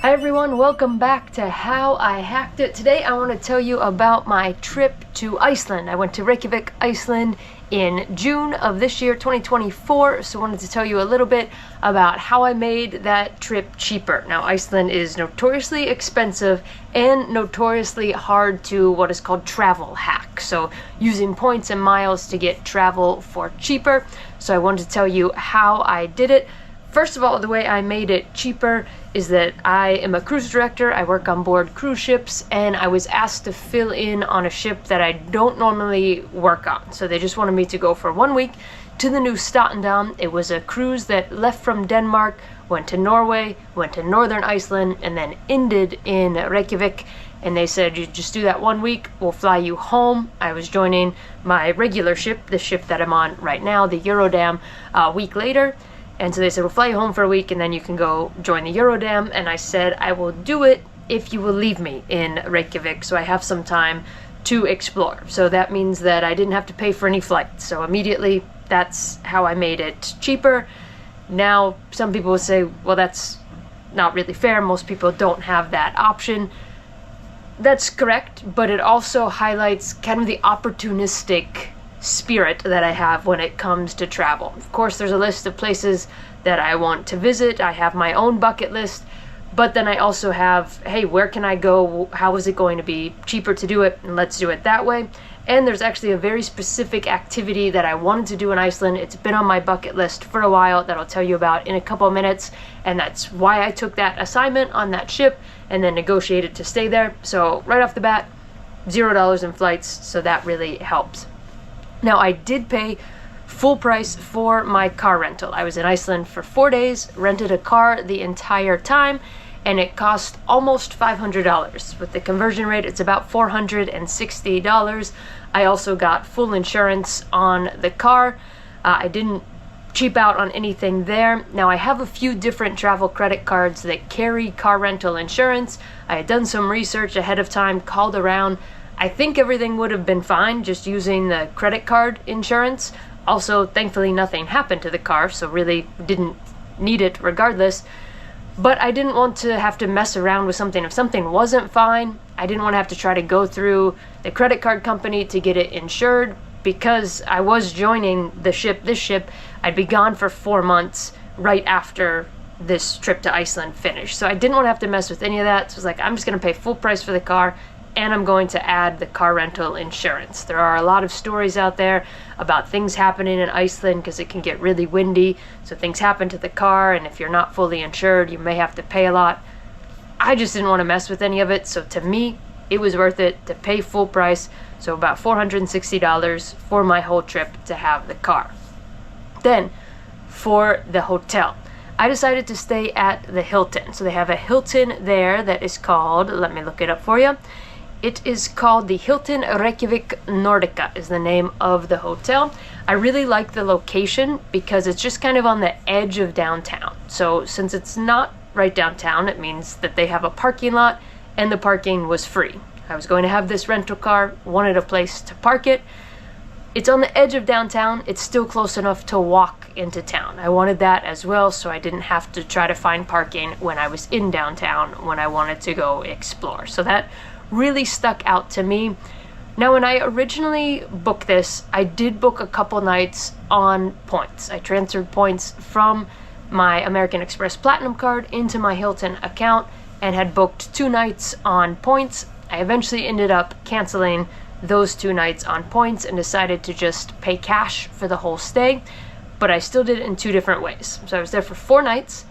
Hi everyone, welcome back to How I Hacked It. Today I want to tell you about my trip to Iceland. I went to Reykjavik, Iceland in June of this year, 2024, so I wanted to tell you a little bit about how I made that trip cheaper. Now, Iceland is notoriously expensive and notoriously hard to what is called travel hack, so using points and miles to get travel for cheaper. So I wanted to tell you how I did it. First of all, the way I made it cheaper is that I am a cruise director. I work on board cruise ships, and I was asked to fill in on a ship that I don't normally work on. So they just wanted me to go for 1 week to the new Statendam. It was a cruise that left from Denmark, went to Norway, went to northern Iceland, and then ended in Reykjavik. And they said, you just do that 1 week, we'll fly you home. I was joining my regular ship, the ship that I'm on right now, the Eurodam, a week later. And so they said, we'll fly you home for a week and then you can go join the Eurodam. And I said, I will do it if you will leave me in Reykjavik so I have some time to explore. So that means that I didn't have to pay for any flights. So immediately, that's how I made it cheaper. Now, some people will say, well, that's not really fair. Most people don't have that option. That's correct, but it also highlights kind of the opportunistic spirit that I have when it comes to travel. Of course, there's a list of places that I want to visit. I have my own bucket list, but then I also have, hey, where can I go? How is it going to be cheaper to do it? And let's do it that way. And there's actually a very specific activity that I wanted to do in Iceland. It's been on my bucket list for a while that I'll tell you about in a couple of minutes. And that's why I took that assignment on that ship and then negotiated to stay there. So right off the bat, $0 in flights. So that really helps. Now, I did pay full price for my car rental. I was in Iceland for 4 days, rented a car the entire time, and it cost almost $500. With the conversion rate, it's about $460. I also got full insurance on the car. I didn't cheap out on anything there. Now, I have a few different travel credit cards that carry car rental insurance. I had done some research ahead of time, called around. I think everything would have been fine just using the credit card insurance. Also, thankfully, nothing happened to the car, so really didn't need it regardless. But I didn't want to have to mess around with something. If something wasn't fine, I didn't want to have to try to go through the credit card company to get it insured. Because I was joining this ship, I'd be gone for 4 months right after this trip to Iceland finished. So I didn't want to have to mess with any of that. So I was like, I'm just going to pay full price for the car, and I'm going to add the car rental insurance. There are a lot of stories out there about things happening in Iceland because it can get really windy. So things happen to the car, and if you're not fully insured, you may have to pay a lot. I just didn't want to mess with any of it. So to me, it was worth it to pay full price. So about $460 for my whole trip to have the car. Then for the hotel, I decided to stay at the Hilton. So they have a Hilton there that is called, let me look it up for you. It is called the Hilton Reykjavik Nordica is the name of the hotel. I really like the location because it's just kind of on the edge of downtown. So since it's not right downtown, it means that they have a parking lot and the parking was free. I was going to have this rental car, wanted a place to park it. It's on the edge of downtown. It's still close enough to walk into town. I wanted that as well, so I didn't have to try to find parking when I was in downtown when I wanted to go explore. So that really stuck out to me. Now, when I originally booked this, I did book a couple nights on points. I transferred points from my American Express Platinum card into my Hilton account and had booked 2 nights on points. I eventually ended up canceling those 2 nights on points and decided to just pay cash for the whole stay, but I still did it in 2 different ways. So I was there for 4 nights.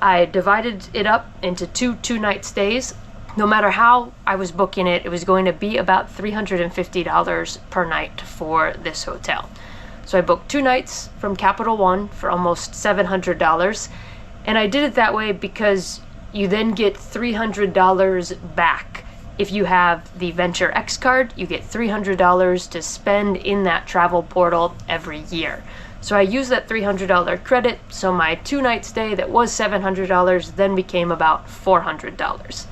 I divided it up into 2 2-night stays. No matter how I was booking it, it was going to be about $350 per night for this hotel. So I booked 2 nights from Capital One for almost $700. And I did it that way because you then get $300 back. If you have the Venture X card, you get $300 to spend in that travel portal every year. So I used that $300 credit, so my 2-night stay that was $700 then became about $400.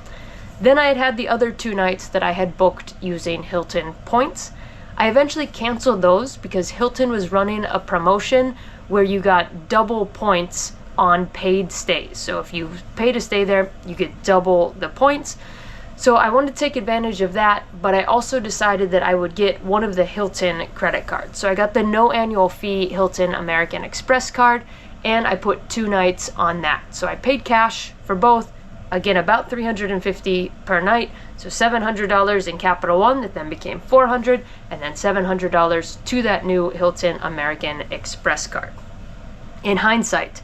Then I had the other 2 nights that I had booked using Hilton points. I eventually canceled those because Hilton was running a promotion where you got double points on paid stays. So if you pay to stay there, you get double the points. So I wanted to take advantage of that, but I also decided that I would get one of the Hilton credit cards. So I got the no annual fee Hilton American Express card, and I put 2 nights on that. So I paid cash for both, again about $350 per night, so $700 in Capital One that then became $400, and then $700 to that new Hilton American Express card. In hindsight,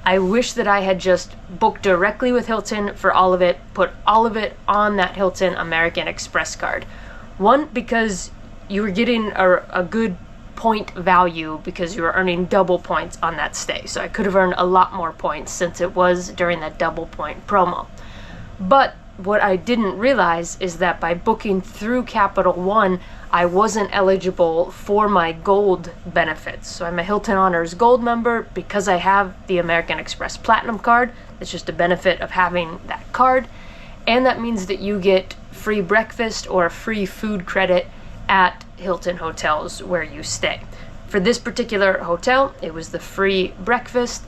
I wish that I had just booked directly with Hilton for all of it, put all of it on that Hilton American Express card. One, because you were getting a good point value because you were earning double points on that stay. So I could have earned a lot more points since it was during that double point promo. But what I didn't realize is that by booking through Capital One, I wasn't eligible for my gold benefits. So I'm a Hilton Honors Gold member because I have the American Express Platinum card. It's just a benefit of having that card. And that means that you get free breakfast or free food credit at Hilton hotels where you stay. For this particular hotel, it was the free breakfast.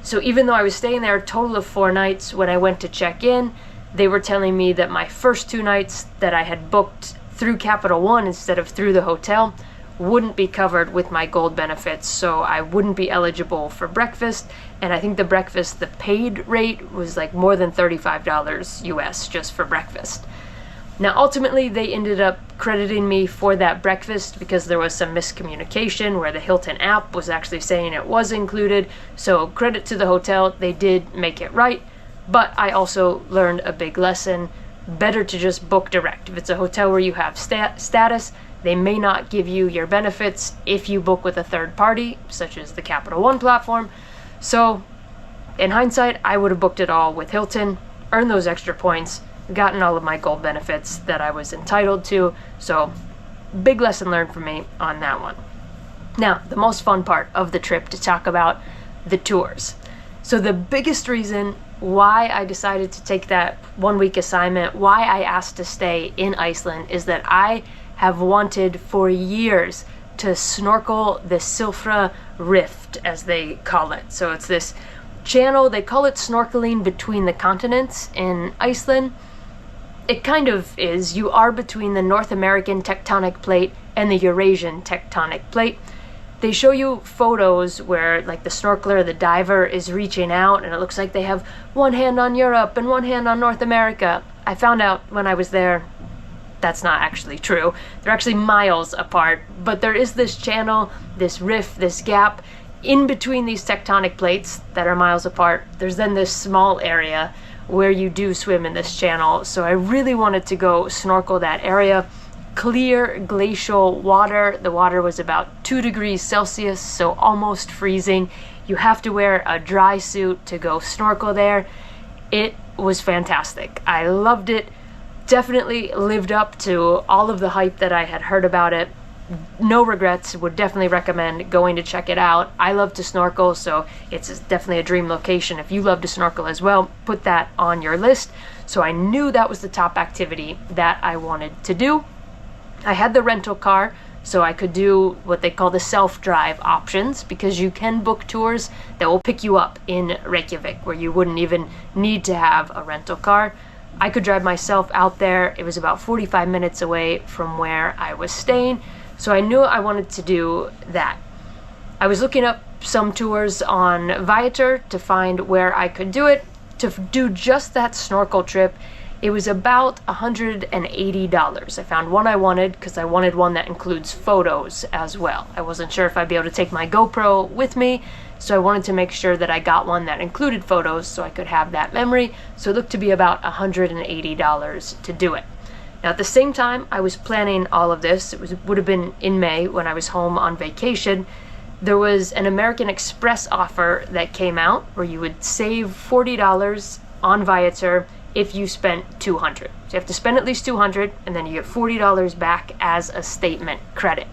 So even though I was staying there a total of 4 nights, when I went to check in, they were telling me that my first 2 nights that I had booked through Capital One instead of through the hotel wouldn't be covered with my gold benefits, so I wouldn't be eligible for breakfast. And I think the breakfast, the paid rate was like more than $35 US just for breakfast. Now ultimately they ended up crediting me for that breakfast because there was some miscommunication where the Hilton app was actually saying it was included. So credit to the hotel, they did make it right. But I also learned a big lesson. Better to just book direct. If it's a hotel where you have status, they may not give you your benefits if you book with a third party, such as the Capital One platform. So in hindsight, I would have booked it all with Hilton, earned those extra points, gotten all of my gold benefits that I was entitled to. So big lesson learned for me on that one. Now, the most fun part of the trip to talk about the tours. So the biggest reason why I decided to take that 1-week assignment, why I asked to stay in Iceland, is that I have wanted for years to snorkel the Silfra Rift, as they call it. So it's this channel, they call it snorkeling between the continents in Iceland. It kind of is. You are between the North American tectonic plate and the Eurasian tectonic plate. They show you photos where like the snorkeler, the diver is reaching out and it looks like they have one hand on Europe and one hand on North America. I found out when I was there that's not actually true. They're actually miles apart, but there is this channel, this rift, this gap in between these tectonic plates that are miles apart. There's then this small area where you do swim in this channel. So I really wanted to go snorkel that area. Clear glacial water. The water was about 2 degrees Celsius, so almost freezing. You have to wear a dry suit to go snorkel there. It was fantastic. I loved it. Definitely lived up to all of the hype that I had heard about it. No regrets. Would definitely recommend going to check it out. I love to snorkel, so it's definitely a dream location. If you love to snorkel as well, put that on your list. So I knew that was the top activity that I wanted to do. I had the rental car, so I could do what they call the self-drive options, because you can book tours that will pick you up in Reykjavik, where you wouldn't even need to have a rental car. I could drive myself out there. It was about 45 minutes away from where I was staying, so I knew I wanted to do that. I was looking up some tours on Viator to find where I could do it. To do just that snorkel trip, it was about $180. I found one I wanted because I wanted one that includes photos as well. I wasn't sure if I'd be able to take my GoPro with me, so I wanted to make sure that I got one that included photos so I could have that memory. So it looked to be about $180 to do it. Now at the same time I was planning all of this, would have been in May when I was home on vacation, there was an American Express offer that came out where you would save $40 on Viator if you spent $200. So you have to spend at least $200 and then you get $40 back as a statement credit.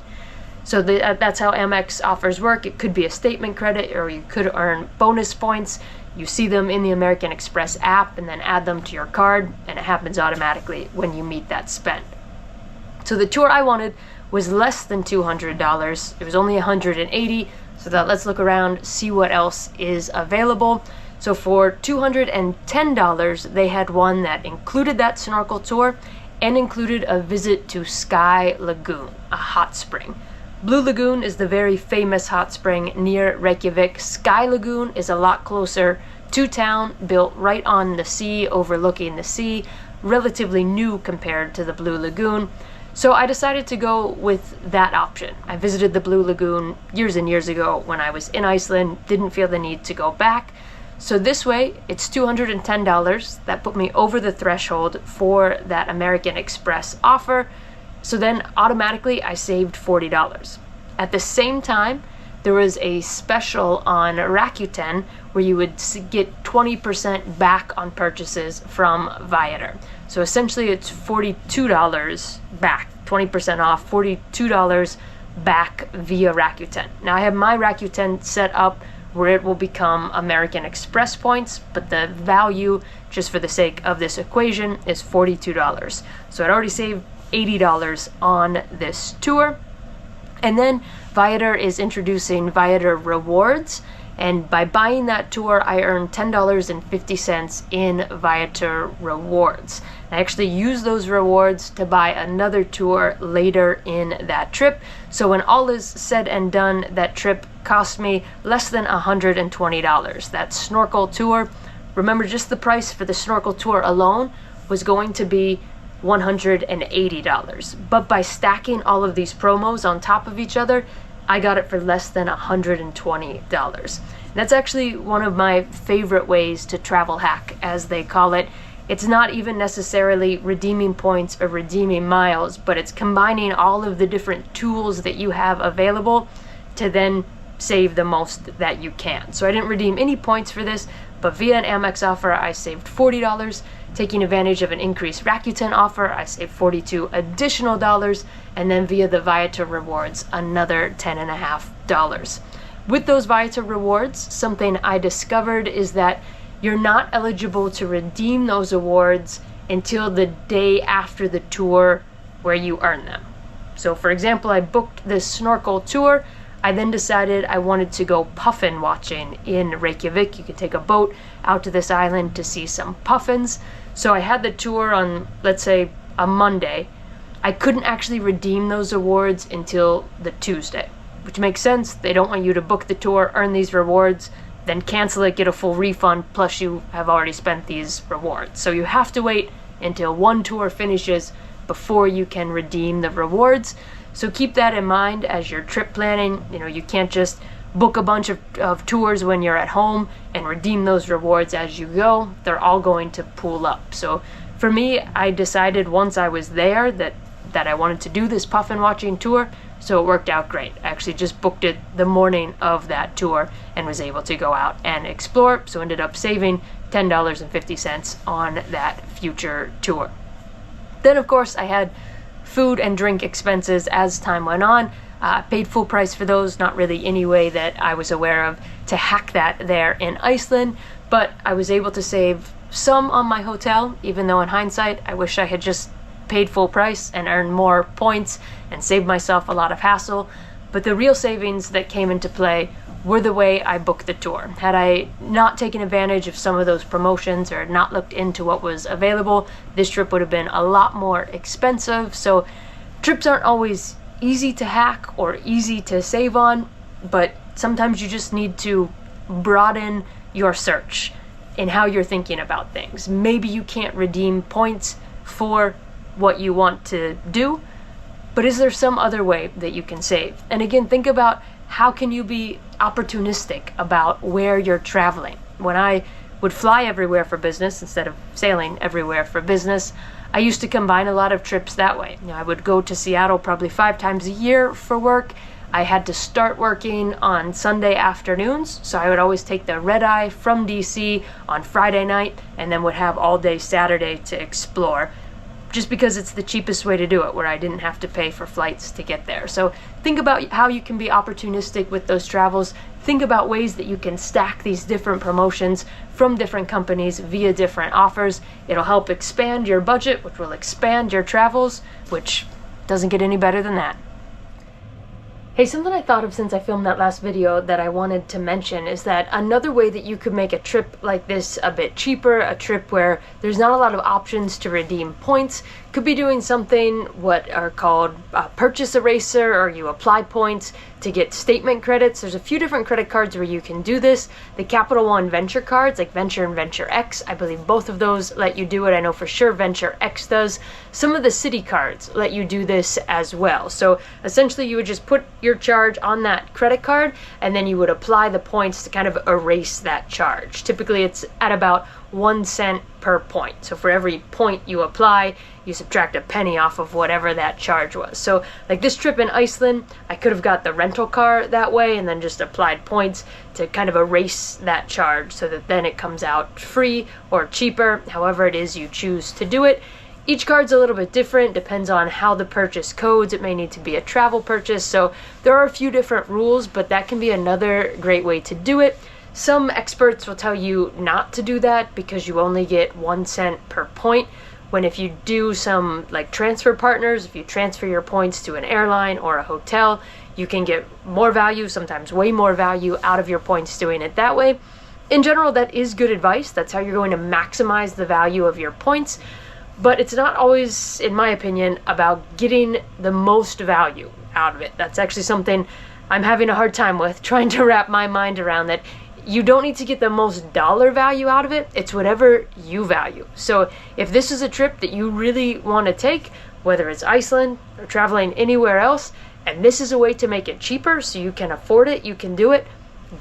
So that's how Amex offers work. It could be a statement credit or you could earn bonus points. You see them in the American Express app and then add them to your card, and it happens automatically when you meet that spend. So the tour I wanted was less than $200. It was only $180, So that let's look around, see what else is available. So for $210, they had one that included that snorkel tour and included a visit to Sky Lagoon, a hot spring. Blue Lagoon is the very famous hot spring near Reykjavik. Sky Lagoon is a lot closer to town, built right on the sea, overlooking the sea, relatively new compared to the Blue Lagoon. So I decided to go with that option. I visited the Blue Lagoon years and years ago when I was in Iceland, didn't feel the need to go back. So this way, it's $210. That put me over the threshold for that American Express offer. So then automatically I saved $40. At the same time, there was a special on Rakuten where you would get 20% back on purchases from Viator. So essentially it's $42 back, 20% off, $42 back via Rakuten. Now I have my Rakuten set up where it will become American Express points, but the value, just for the sake of this equation, is $42. So I'd already saved $80 on this tour. And then Viator is introducing Viator Rewards, and by buying that tour I earned $10.50 in Viator Rewards. I actually use those rewards to buy another tour later in that trip. So when all is said and done, that trip cost me less than $120. That snorkel tour, remember, just the price for the snorkel tour alone was going to be $180. But by stacking all of these promos on top of each other, I got it for less than $120. That's actually one of my favorite ways to travel hack, as they call it. It's not even necessarily redeeming points or redeeming miles, but it's combining all of the different tools that you have available to then save the most that you can. So I didn't redeem any points for this, but via an Amex offer, I saved $40. Taking advantage of an increased Rakuten offer, I saved $42 additional dollars, and then via the Viator Rewards, another $10.50. With those Viator Rewards, something I discovered is that you're not eligible to redeem those awards until the day after the tour where you earn them. So for example, I booked this snorkel tour. I then decided I wanted to go puffin watching in Reykjavik. You could take a boat out to this island to see some puffins. So I had the tour on, let's say, a Monday. I couldn't actually redeem those awards until the Tuesday, which makes sense. They don't want you to book the tour, earn these rewards, then cancel it, get a full refund, plus you have already spent these rewards. So you have to wait until one tour finishes before you can redeem the rewards. So keep that in mind as you're trip planning. You know, you can't just book a bunch of tours when you're at home and redeem those rewards as you go. They're all going to pool up. So for me, I decided once I was there that I wanted to do this puffin watching tour, so it worked out great. I actually just booked it the morning of that tour and was able to go out and explore, so ended up saving $10.50 on that future tour. Then of course I had food and drink expenses as time went on. Paid full price for those, not really any way that I was aware of to hack that there in Iceland, but I was able to save some on my hotel, even though in hindsight I wish I had just paid full price and earned more points and saved myself a lot of hassle. But the real savings that came into play were the way I booked the tour. Had I not taken advantage of some of those promotions or not looked into what was available, this trip would have been a lot more expensive. So trips aren't always easy to hack or easy to save on, but sometimes you just need to broaden your search in how you're thinking about things. Maybe you can't redeem points for what you want to do, but is there some other way that you can save? And again, think about how can you be opportunistic about where you're traveling. When I would fly everywhere for business instead of sailing everywhere for business, I used to combine a lot of trips that way. You know, I would go to Seattle probably 5 times a year for work. I had to start working on Sunday afternoons, so I would always take the red eye from DC on Friday night and then would have all day Saturday to explore, just because it's the cheapest way to do it, where I didn't have to pay for flights to get there. So think about how you can be opportunistic with those travels. Think about ways that you can stack these different promotions from different companies via different offers. It'll help expand your budget, which will expand your travels, which doesn't get any better than that. Hey, something I thought of since I filmed that last video that I wanted to mention is that another way that you could make a trip like this a bit cheaper, a trip where there's not a lot of options to redeem points, could be doing something what are called a purchase eraser, or you apply points to get statement credits. There's a few different credit cards where you can do this. The Capital One Venture cards, like Venture and Venture X, I believe both of those let you do it. I know for sure Venture X does. Some of the city cards let you do this as well. So essentially you would just put your charge on that credit card and then you would apply the points to kind of erase that charge. Typically it's at about 1 cent per point. So for every point you apply, you subtract a penny off of whatever that charge was. So like this trip in Iceland, I could have got the rental car that way and then just applied points to kind of erase that charge so that then it comes out free or cheaper, however it is you choose to do it. Each card's a little bit different, depends on how the purchase codes. It may need to be a travel purchase, so there are a few different rules, but that can be another great way to do it. Some experts will tell you not to do that because you only get 1 cent per point, when if you do some like transfer partners, if you transfer your points to an airline or a hotel, you can get more value, sometimes way more value out of your points doing it that way. In general, that is good advice. That's how you're going to maximize the value of your points. But it's not always, in my opinion, about getting the most value out of it. That's actually something I'm having a hard time with, trying to wrap my mind around that. You don't need to get the most dollar value out of it. It's whatever you value. So if this is a trip that you really want to take, whether it's Iceland or traveling anywhere else, and this is a way to make it cheaper so you can afford it, you can do it,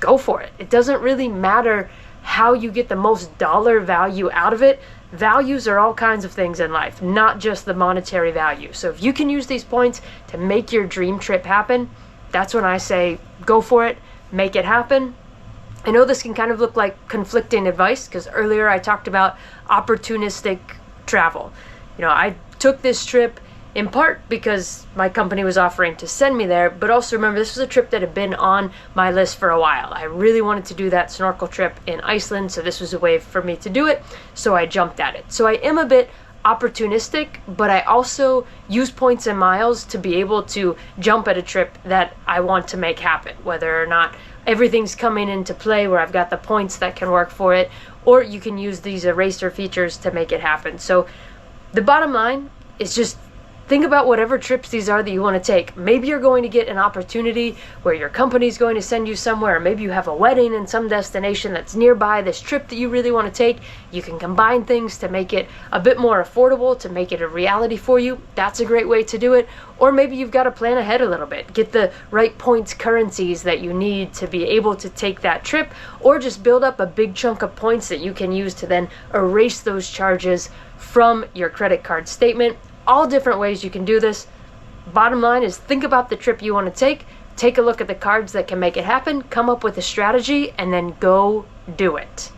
go for it. It doesn't really matter how you get the most dollar value out of it. Values are all kinds of things in life, not just the monetary value. So if you can use these points to make your dream trip happen, that's when I say go for it, make it happen. I know this can kind of look like conflicting advice because earlier I talked about opportunistic travel. You know, I took this trip in part because my company was offering to send me there, but also remember this was a trip that had been on my list for a while. I really wanted to do that snorkel trip in Iceland, so this was a way for me to do it, so I jumped at it. So I am a bit opportunistic, but I also use points and miles to be able to jump at a trip that I want to make happen, whether or not everything's coming into play where I've got the points that can work for it, or you can use these eraser features to make it happen. So the bottom line is just think about whatever trips these are that you want to take. Maybe you're going to get an opportunity where your company's going to send you somewhere, or maybe you have a wedding in some destination that's nearby this trip that you really want to take. You can combine things to make it a bit more affordable, to make it a reality for you. That's a great way to do it. Or maybe you've got to plan ahead a little bit, get the right points currencies that you need to be able to take that trip, or just build up a big chunk of points that you can use to then erase those charges from your credit card statement. All different ways you can do this. Bottom line is think about the trip you want to take a look at the cards that can make it happen, come up with a strategy, and then go do it.